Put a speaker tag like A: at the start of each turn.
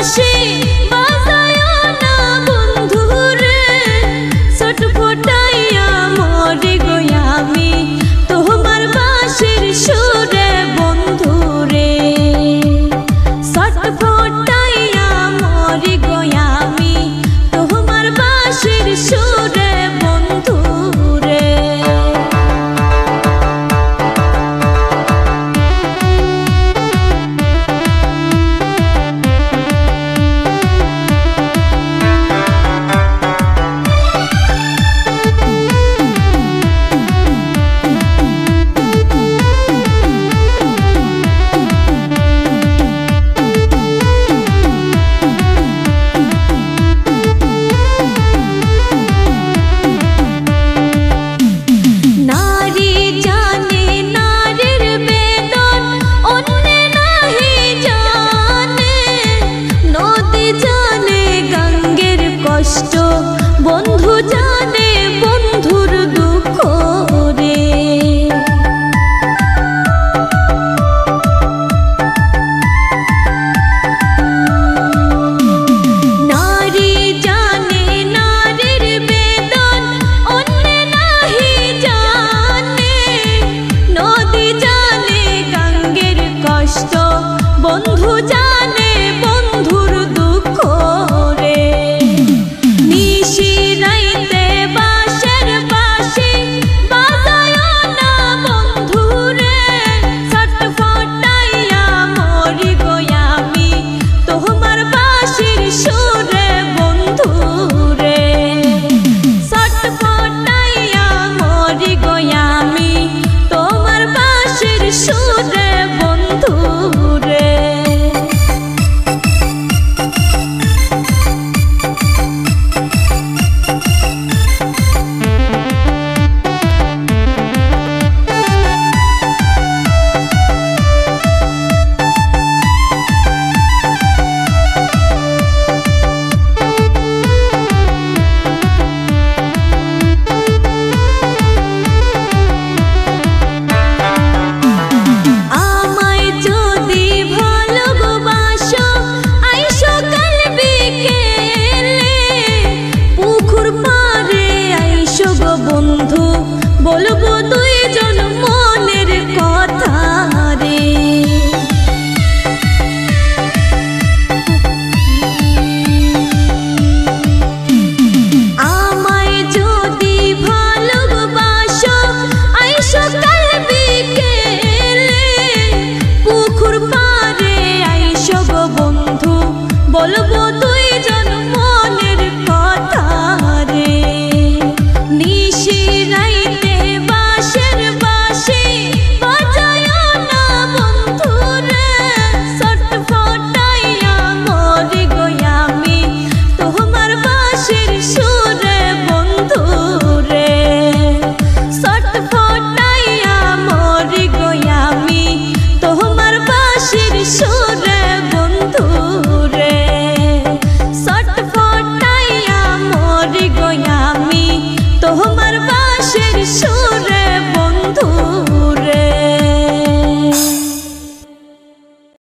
A: বাঁশি বাজায়ো না বন্ধু রে, ছটফটাইয়া মরি গো আমি তোমার বাঁশির সুরে বন্ধু রে, ছটফটাইয়া মরি গো আমি তোমার বাঁশির সুরে বন্ধু রে। বন্ধু জানে বন্ধুর দুঃখ রে, নারী জানে নারীর বেদন অন্য নাহি জানে, নদী জানে গঙ্গের কষ্ট বন্ধু জানে বন্ধুর দুঃখ রে। নিশিরাইতে বাঁশের বাঁশি বাজায়ো না বন্ধু রে, ছটফটাইয়া মরি গো আমি তোমার বাঁশির সুরে বন্ধু রে, ছটফটাইয়া মরি গো আমি তোমার বাঁশির সুরে বন্ধু রে। বলবো দুইজন মনের কথা রে, আমায় যদি ভালোবাসো আইসো কাল বিকেলে, পুকুর পাড়ে আইসো গো বন্ধু বলবো দুইজন মনের কথা রে। নিশিরাইতে বাঁশের বাঁশি বাজায়ো না বন্ধু রে, ছটফটাইয়া মরি গো আমি তোমার বাঁশির সুরে বন্ধু রে, ছটফটাইয়া মরি গো আমি তোমার বাঁশির সুরে বন্ধু রে, ছটফটাইয়া মরি গো আমি তোমার